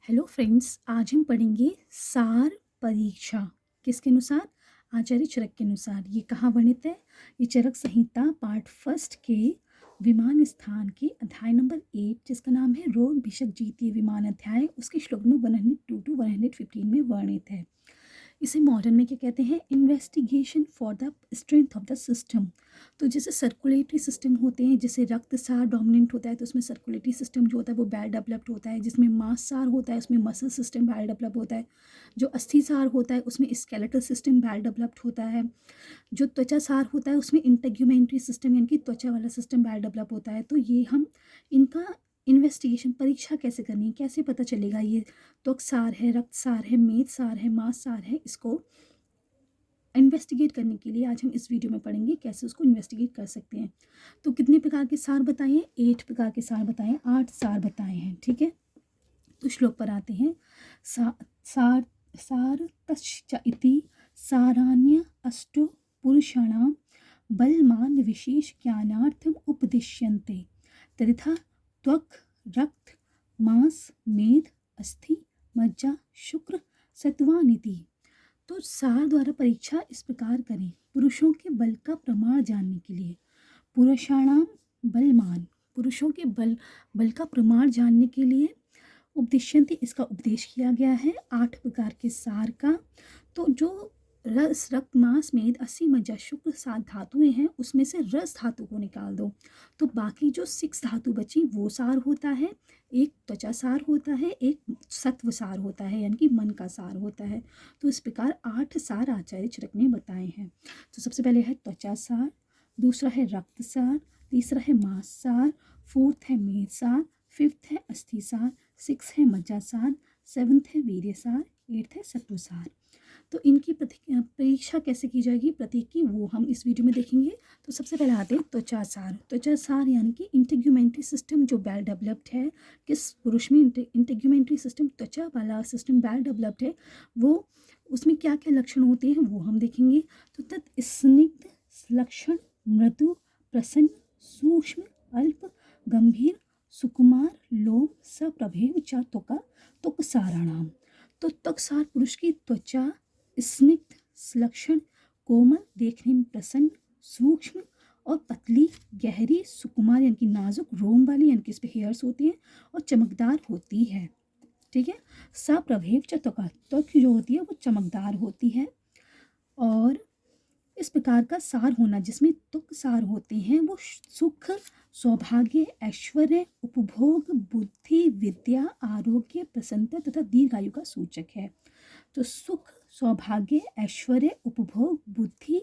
Hello friends, आज हम पढ़ेंगे सार परीक्षा। किसके अनुसार? आचार्य चरक के अनुसार। ये कहाँ वर्णित है? ये चरक संहिता पार्ट फर्स्ट के विमान स्थान के अध्याय नंबर 8, जिसका नाम है रोग भिषक जीतीय विमान अध्याय, उसके श्लोक में 102 to 115 में वर्णित है। इसे मॉडर्न में क्या कहते हैं? Investigation for the strength of the system. तो जैसे सर्कुलेटरी सिस्टम होते हैं, जैसे रक्त सार डोमिनेंट होता है तो उसमें सर्कुलेटरी सिस्टम जो होता है वो वेल डेवलप्ड होता है। जिसमें मांस सार होता है उसमें मसल सिस्टम वेल डेवलप होता है। जो अस्थि सार होता है उसमें स्केलेटल सिस्टम वेल डेवलप्ड होता है। जो त्वचा सार होता है उसमें इंटेग्यूमेंट्री सिस्टम यानी कि त्वचा वाला सिस्टम वेल डेवलप होता है। तो ये हम इनका इन्वेस्टिगेशन परीक्षा कैसे करनी है, कैसे पता चलेगा ये त्वक सार है, रक्त सार है, मेद सार है, मांस सार है, इसको इन्वेस्टिगेट करने के लिए आज हम इस वीडियो में पढ़ेंगे कैसे उसको इन्वेस्टिगेट कर सकते हैं। तो कितने प्रकार के सार बताए हैं? 8 प्रकार के सार बताए हैं, 8 सार बताए हैं। ठीक है, तो श्लोक पर आते हैं। सार सार तश्च इति सारान्य अष्टो पुरुषाणां बलमान विशेष ज्ञानार्थम उपदिश्यन्ते तथा त्वक रक्त मांस मेद अस्थि मज्जा शुक्र सत्वानिति। तो सार द्वारा परीक्षा इस प्रकार करें। पुरुषों के बल का प्रमाण जानने के लिए पुरुषाणाम बलमान, पुरुषों के बल का प्रमाण जानने के लिए उपदिश्यन्ति, इसका उपदेश किया गया है 8 प्रकार के सार का। तो जो रस रक्त मांस मेद अस्थि मज्जा शुक्र 7 धातुएं हैं, उसमें से रस धातु को निकाल दो तो बाकी जो 6 धातु बची वो सार होता है। एक त्वचा सार होता है, एक सत्व सार होता है यानी कि मन का सार होता है। तो इस प्रकार 8 सार आचार्य चरक ने बताए हैं। तो सबसे पहले है त्वचा सार, दूसरा है रक्त सार, तीसरा है मांस सार, फोर्थ है मेद सार, फिफ्थ है अस्थि सार, 6 है मज्जा सार, 7th है वीर्य सार, 8th है सत्व सार। तो इनकी परीक्षा कैसे की जाएगी प्रतीक की, वो हम इस वीडियो में देखेंगे। तो सबसे पहले आते हैं त्वचा सार। त्वचा सार यानी कि इंटेग्यूमेंट्री सिस्टम जो वेल डेवलप्ड है। किस पुरुष में इंटेग्यूमेंट्री सिस्टम, त्वचा वाला सिस्टम वेल डेवलप्ड है, वो उसमें क्या क्या लक्षण होते हैं वो हम देखेंगे। तो तत् स्निग्ध लक्षण मृदु प्रसन्न सूक्ष्म अल्प गंभीर सुकुमार लोम सप्रभेव च त्वका त्वक साराणाम। तो त्वक सार पुरुष की त्वचा स्निग्ध लक्षण कोमल, देखने में प्रसन्न, सूक्ष्म और पतली, गहरी, सुकुमार यानी कि नाजुक, रोम वाली यानी कि इस पे हेयर्स होती हैं और चमकदार होती है। ठीक है, सप्रभेव च त्वका, त्वक जो होती है वो चमकदार होती है। और इस प्रकार का सार होना जिसमें तुक सार होते हैं वो सुख सौभाग्य ऐश्वर्य उपभोग बुद्धि विद्या आरोग्य प्रसन्नता तथा दीर्घायु का सूचक है। तो सुख सौभाग्य ऐश्वर्य उपभोग बुद्धि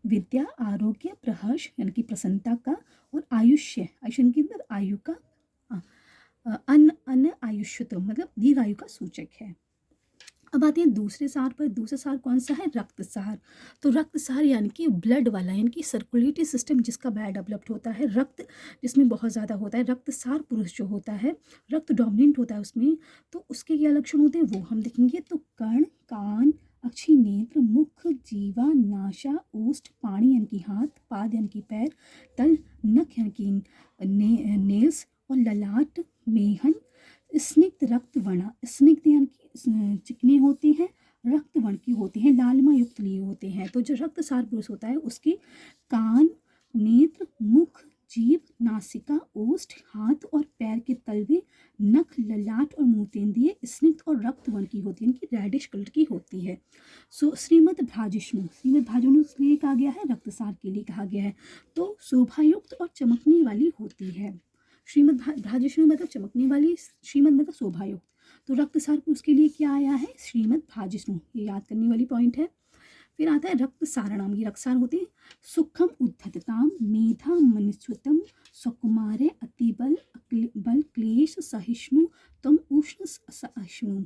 विद्या आरोग्य प्रहर्ष यानी कि प्रसन्नता का, और आयुष्य, आयुष्य के अंदर आयु का, अन्न अन्न आयुष्यत्व मतलब दीर्घायु का सूचक है। अब आते हैं दूसरे सार पर। दूसरा सार कौन सा है? रक्त सार। तो रक्त सार यानी कि ब्लड वाला यानी कि सर्कुलेटरी सिस्टम जिसका वेल डेवलप्ड होता है, रक्त जिसमें बहुत ज़्यादा होता है। रक्त सार पुरुष जो होता है रक्त डोमिनेंट होता है उसमें, तो उसके क्या लक्षण होते हैं वो हम देखेंगे। तो कर्ण कान अक्षि नेत्र मुख जीवा नाशा ओष्ठ पाणी यानी कि हाथ, पाद यानी कि पैर, तल नख यानी कि नेल्स और ललाट मेहन, स्निग्ध रक्त वर्णा, स्निग्ध यानी कि चिकने होते हैं, रक्त वर्ण की होते हैं, लालिमा युक्त लिए होते हैं। तो जो रक्त सार पुरुष होता है उसके कान नेत्र मुख जीभ नासिका ओष्ठ हाथ और पैर के तलवे नख ललाट और मूतेंद्रिय स्निग्ध और रक्त वर्ण की होती है, इनकी रेडिश कलर की होती है। सो श्रीमद् भ्राजिष्णु, श्रीमद् भ्राजिष्णु इसलिए कहा गया है, रक्त सार के लिए कहा गया है। तो शोभायुक्त और चमकने वाली होती है। श्रीमद् भ्राजिष्णु मतलब चमकने वाली, श्रीमद् मतलब शोभायुक्त। तो रक्त सार पुरुष के लिए क्या आया है? श्रीमद् भ्राजिष्णु, ये याद करने वाली पॉइंट है। फिर आता है रक्त सारणाम। ये रक्त सार होते हैं सुखम उद्धतताम मेधा मनुष्यतम सुकुमारे अतिबल बल क्लेश सहिष्णु तम उष्ण सहिष्णु।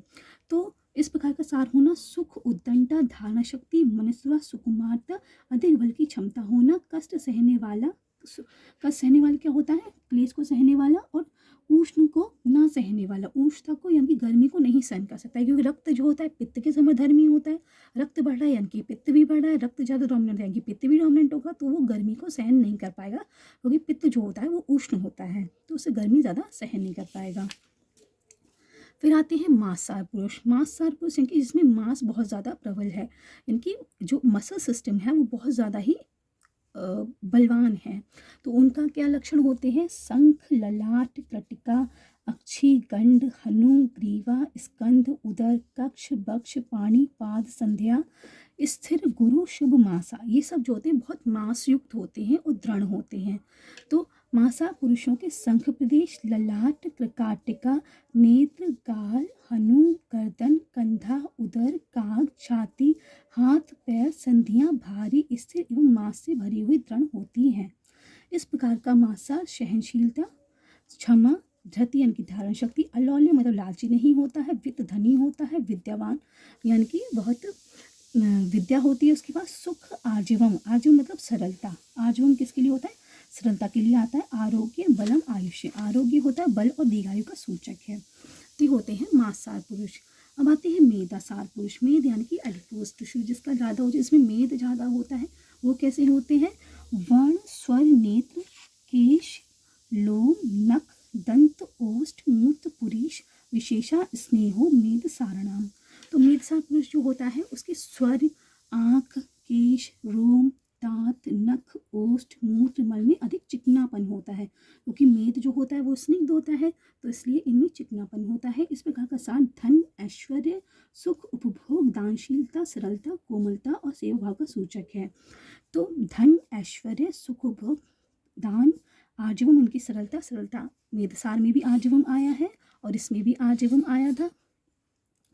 तो इस प्रकार का सार होना सुख उद्दंडता धारणा शक्ति मनुष्य सुकुमारता अधिक बल की क्षमता होना, कष्ट सहने वाला, कष्ट सहने वाला क्या होता है? क्लेश को सहने वाला, और उष्ण को ना सहने वाला, उष्णता को यानी कि गर्मी को नहीं सहन कर सकता है, क्योंकि रक्त जो होता है पित्त के समय धर्मी होता है। रक्त बढ़ रहा है यानी कि पित्त भी बढ़ रहा है, रक्त ज़्यादा डोमिनेंट यानी कि पित्त भी डोमिनेंट होगा, तो वो गर्मी को सहन नहीं कर पाएगा, क्योंकि पित्त जो होता है वो उष्ण होता है तो उसे गर्मी ज़्यादा सहन नहीं कर पाएगा। फिर आते हैं मांसाहार पुरुष। मांसाहार पुरुष इनकी जिसमें मांस बहुत ज़्यादा प्रबल है, इनकी जो मसल सिस्टम है वो बहुत ज़्यादा ही बलवान है। तो उनका क्या लक्षण होते हैं? शंख, ललाट, कृटिका, अक्षी, गंड, हनु, ग्रीवा, स्कंध, उदर, कक्ष, बक्ष, पाणी, पाद, संध्या, स्थिर, गुरु, शुभ मासा, ये सब जो होते हैं बहुत मांस युक्त होते हैं और दृढ़ होते हैं। तो मांसा पुरुषों के शंख प्रदेश, ललाट, कृकाटिका, नेत्र, गाल, हनु, गर्दन, कंधा, उदर, काग, छाती, हाथ, पैर, संधियां भारी, स्थिर एवं मांस से भरी हुई दृढ़ होती हैं। इस प्रकार का मांसाहार सहनशीलता, क्षमा, धृति यानी कि धारण शक्ति, अलौल्य मतलब लालची नहीं होता है, वित्त धनी होता है, विद्यावान यानी कि बहुत विद्या होती है उसके पास, सुख, आजीवम, आजीवन मतलब सरलता, आजीवन किसके लिए होता है? सरलता के लिए आता है। आरोग्य, बलम, आयुष्य, आरोग्य होता है बल और दीर्घायु का सूचक है। तो होते हैं मांसाहार पुरुष। अब आते हैं मेदासार पुरुष। मेद यानी कि एडिपोज टिश्यू जिसका ज़्यादा हो, जिसमें मेद ज़्यादा होता है, वो कैसे होते हैं? वर्ण, स्वर, नेत्र, केश, लोम, नख, दंत, ओष्ठ, मूत्र, पुरीश, विशेषा, स्नेहो, मेद सारणाम। तो मेदसार पुरुष जो होता है उसके स्वर, आँख, केश, रोम, दांत, नख, ओष्ठ, मूत्र, मल में अधिक चिकनापन होता है, क्योंकि मेद जो होता है वो स्निग्ध होता है, तो इसलिए इनमें चिकनापन होता है। इस प्रकार का सार धन, ऐश्वर्य, सुख, उपभोग, दानशीलता, सरलता, कोमलता और सेवा भाव का सूचक है। तो धन, ऐश्वर्य, सुख, उपभोग, दान, आजीवन उनकी सरलता मेदसार में भी आजीवन आया है और इसमें भी आजीवन आया था।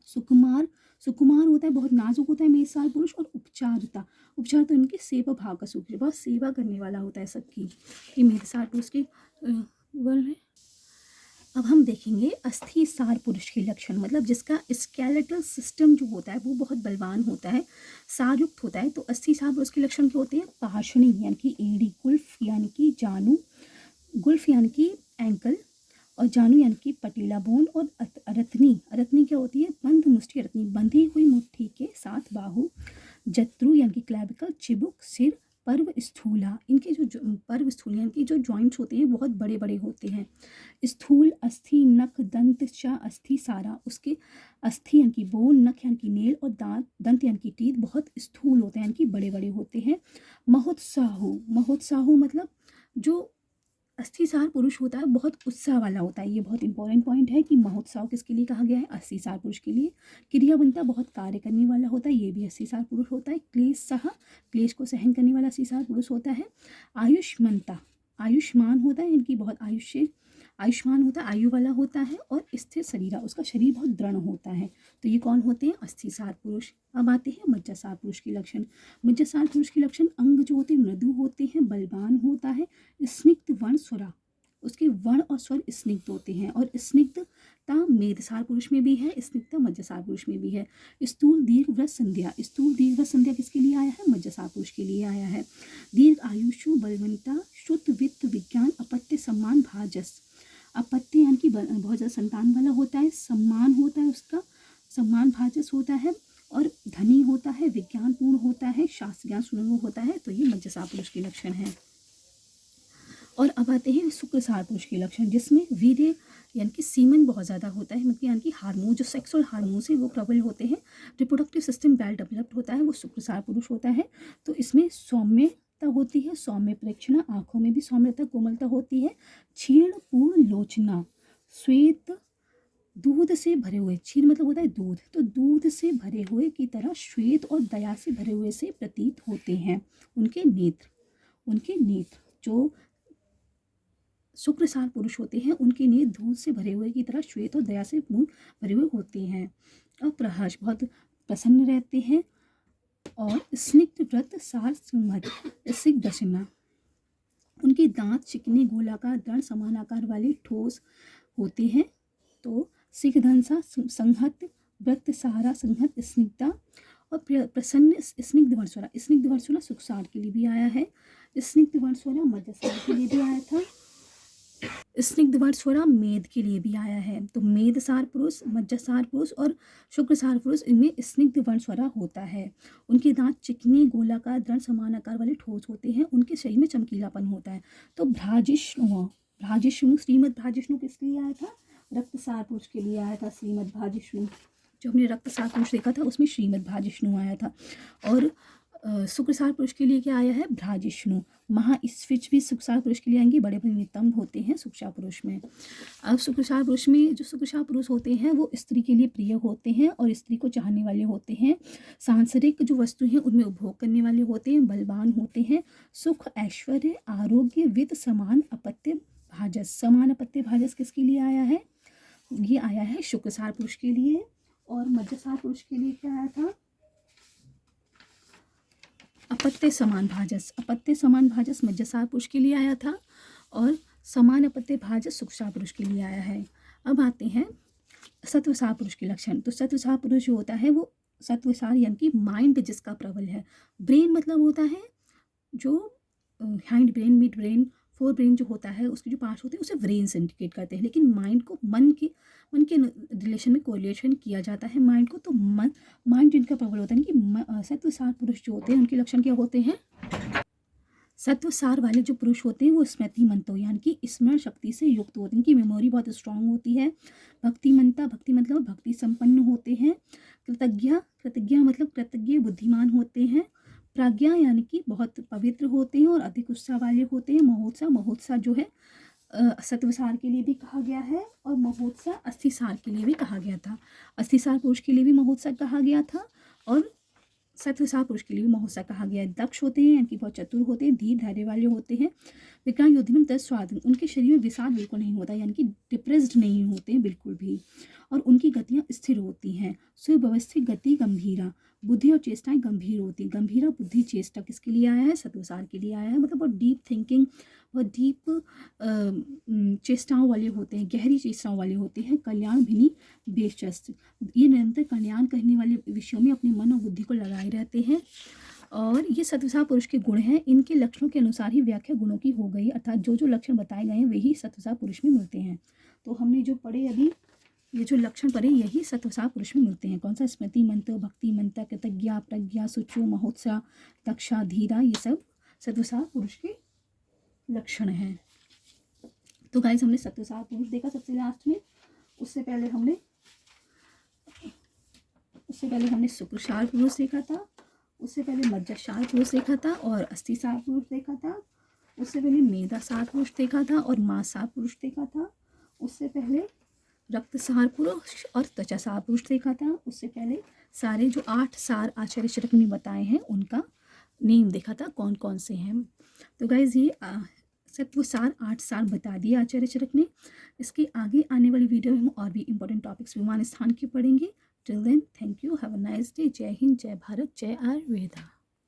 सुकुमार होता है, बहुत नाजुक होता है मेदसार पुरुष। और उपचार तो उनके सेवा भाव का सूचक, बहुत सेवा करने वाला होता है सबकी। ये मेदसार पुरुष के वर्ण है। अब हम देखेंगे अस्थि सार पुरुष के लक्षण, मतलब जिसका स्केलेटल सिस्टम जो होता है वो बहुत बलवान होता है, सारयुक्त होता है। तो अस्थि सार पुरुष के लक्षण क्या होते हैं? पाशणी यानी कि एड़ी, गुल्फ यानी कि जानू, गुल्फ यानी कि एंकल, और जानू यानी कि पटीला बोन, और अरत्नी क्या होती है? बंद मुष्टि अरत्नी, बंधी हुई मुट्ठी के साथ बाहु, जत्रु यानी कि क्लैविकल, चिबुक, सिर, पर्व स्थूला, इनके जो पर्व स्थूल यानी कि जो जॉइंट्स होते हैं बहुत बड़े बड़े होते हैं। स्थूल, अस्थि, नख, दंत, चा, अस्थि सारा, उसके अस्थि यानी कि बोन, नख यानी कि नेल, और दंत यानी कि टीथ बहुत स्थूल होते हैं यानी कि बड़े बड़े होते हैं। महोत्साहु मतलब जो अस्थिसार पुरुष होता है बहुत उत्साह वाला होता है। ये बहुत इंपॉर्टेंट पॉइंट है कि महोत्साह किसके लिए कहा गया है? अस्थिसार पुरुष के लिए। क्रियावंता बहुत कार्य करने वाला होता है, ये भी अस्थिसार पुरुष होता है। क्लेश को सहन करने वाला अस्थिसार पुरुष होता है। आयुष्मान होता है, इनकी बहुत आयुष्मान होता है, आयु वाला होता है। और स्थिर शरीर, उसका शरीर बहुत दृढ़ होता है। तो ये कौन होते हैं? अस्थिसार पुरुष। अब आते हैं मज्जासार पुरुष के लक्षण। मज्जासार पुरुष के लक्षण, अंग जो होते हैं मृदु होते हैं, बलवान होता है, स्निग्ध वर्ण स्वरा, उसके वर्ण और स्वर स्निग्ध होते हैं। और स्निग्धता मेदसार पुरुष में भी है, स्निग्धता मज्जासार पुरुष में भी है। स्थूल दीर्घ संध्या किसके लिए आया है? मज्जासार पुरुष के लिए आया है। दीर्घ आयुषु, बलवंता, शुद्ध वित्त, विज्ञान, अपत्य, सम्मान, भाजस। अपत्य यानी कि बहुत ज़्यादा संतान वाला होता है, सम्मान होता है उसका, सम्मान भाजस होता है, और धनी होता है, विज्ञानपूर्ण होता है, शास्त्र ज्ञान सुनने होता है। तो ये मज्जासार पुरुष के लक्षण हैं। और अब आते हैं शुक्रसार पुरुष के लक्षण, जिसमें वीर्य यानी कि सीमन बहुत ज़्यादा होता है, मतलब यानी कि हार्मोन, जो सेक्सुअल हार्मोन्स है वो प्रबल होते हैं। रिप्रोडक्टिव सिस्टम वेल डेवलप्ड होता है, वो शुक्रसार पुरुष होता है। तो इसमें सौम्यता होती है, सौम्य प्रेक्षणा, आँखों में भी सौम्यता, कोमलता होती है। क्षीण पूर्ण लोचना, श्वेत, दूध से भरे हुए, क्षीर मतलब होता है दूध, तो दूध से भरे हुए की तरह श्वेत और दया से भरे हुए से प्रतीत होते हैं उनके नेत्र जो शुक्रसार पुरुष होते हैं, उनके नेत्र दूध से भरे हुए की तरह श्वेत और दया से भरे हुए होते हैं। और प्रहर्ष, बहुत प्रसन्न रहते हैं। और स्निग्ध व्रत, सार, सुमध, सिक दशना, उनके दांत चिकने, गोलाकार, दृढ़, समान आकार वाले, ठोस होते हैं। तो सिख धनसा, संहत, व्रत, सहारा, संहत, स्निग्धता। और प्रसन्न स्निग्ध वर्णस्वरा सुखसार के लिए भी आया है। स्निग्ध वर्णस्वरा मध्यसार के लिए भी आया था। स्निग्ध वर्णस्वरा मेद के लिए भी आया है। तो मेदसार पुरुष, मज्जासार पुरुष और शुक्रसार पुरुष, इनमें स्निग्ध वर्णस्वरा होता है। उनके दांत चिकने, गोलाकार, दृढ़, समान आकार वाले, ठोस होते हैं। उनके शरीर में चमकीलापन होता है। तो भ्राजिष्णु, श्रीमद भ्राजिष्णु किसके लिए आया था? रक्तसार पुरुष के लिए आया था श्रीमद्भाजिष्णु। जो हमने रक्तसार पुरुष देखा था उसमें श्रीमद्भाजिष्णु आया था। और शुक्रसार पुरुष के लिए क्या आया है? भ्राजिष्णु। महास्विच भी शुक्रसार पुरुष के लिए आएंगे, बड़े बड़े नितंब होते हैं शुक्रसार पुरुष में। अब शुक्रसार पुरुष में जो शुक्रसार पुरुष होते हैं वो स्त्री के लिए प्रिय होते हैं और स्त्री को चाहने वाले होते हैं। सांसारिक जो वस्तु हैं उनमें उपभोग करने वाले होते हैं, बलवान होते हैं, सुख ऐश्वर्य आरोग्य वित्त समान अपत्य भाजस। समान अपत्य भाजस किसके लिए आया है? ये आया है शुक्रसार पुरुष के लिए। और मध्यसार पुरुष के लिए क्या आया था? अपत्य समान भाजस। अपत्य समान भाजस मध्यसार पुरुष के लिए आया था और समान अपत्य भाजस शुक्रसार पुरुष के लिए आया है। अब आते हैं सत्वसार पुरुष के लक्षण। तो सत्वसार पुरुष जो होता है वो सत्वसार यानी कि माइंड जिसका प्रबल है। ब्रेन मतलब होता है जो hind brain, mid brain, fore brain जो होता है उसके जो पार्ट्स होते हैं उसे ब्रेन से इंडिकेट करते हैं, लेकिन माइंड को मन के रिलेशन में कोरिलेशन किया जाता है माइंड को। तो माइंड जिनका प्रबल होता है कि सत्वसार पुरुष जो होते हैं उनके लक्षण क्या होते हैं? सत्वसार वाले जो पुरुष होते हैं वो स्मृतिमंतो यानी कि स्मरण शक्ति से युक्त होते हैं, इनकी मेमोरी बहुत स्ट्रांग होती है। भक्तिमंता, भक्ति मतलब भक्ति संपन्न होते हैं। कृतज्ञ मतलब कृतज्ञ बुद्धिमान होते हैं। प्राज्ञा यानी कि बहुत पवित्र होते हैं और अधिक उत्साह वाले होते हैं। महोत्साह जो है सत्वसार के लिए भी कहा गया है और महोत्साह अस्थिसार के लिए भी कहा गया था। अस्थिसार पुरुष के लिए भी महोत्साह कहा गया था और सत्वसार पुरुष के लिए भी महोत्साह कहा गया है। दक्ष होते हैं यानी कि बहुत चतुर होते हैं, धीर धैर्य वाले होते हैं। विक्रांत योद्धिनम तत् स्वाधीन, उनके शरीर में विषाद बिल्कुल नहीं होता यानी कि डिप्रेस्ड नहीं होते हैं बिल्कुल भी, और उनकी गतियाँ स्थिर होती हैं। सुव्यवस्थित गति गंभीरा, बुद्धि और चेष्टाएं गंभीर होती हैं। गंभीरा बुद्धि चेष्टा किसके लिए आया है? सत्वसार के लिए आया है। मतलब बहुत डीप थिंकिंग, बहुत डीप चेष्टाओं वाले होते हैं, गहरी चेष्टाओं वाले होते हैं। कल्याण भिनी बेशस्त, ये निरंतर कल्याण करने वाले विषयों में अपने मन और बुद्धि को लगाए रहते हैं। और ये सत्वसार पुरुष के गुण हैं। इनके लक्षणों के अनुसार ही व्याख्या गुणों की हो गई, अर्थात जो जो लक्षण बताए गए हैं वही सत्वसार पुरुष में मिलते हैं। तो हमने जो पढ़े अभी ये जो लक्षण पढ़े यही सत्वसार पुरुष में मिलते हैं। कौन सा? स्मृति मंत्र, भक्ति मंत्र, कृतज्ञा, प्रज्ञा, सुचो, महोत्साह, दक्षा, धीरा, ये सब सत्वसार पुरुष के लक्षण हैं। तो गाइस हमने सत्वसार पुरुष देखा सबसे लास्ट में। उससे पहले हमने शुक्रसार पुरुष देखा था, उससे पहले मध्यसार पुरुष देखा था और अस्थिसार पुरुष देखा था, उससे पहले मेधासार पुरुष देखा था और मासार पुरुष देखा था, उससे पहले रक्तसार पुरुष और त्वचासार पुरुष देखा था, उससे पहले सारे जो 8 सार आचार्य चरक ने बताए हैं उनका नेम देखा था कौन कौन से हैं। तो गाइज ये सत्वसार 8 सार बता दिए आचार्य चरक ने। इसके आगे आने वाली वीडियो में हम और भी इंपॉर्टेंट टॉपिक्स विमान स्थान के पढ़ेंगे। Till then thank you, have a nice day. जय हिंद, जय भारत, जय आयुर्वेदा।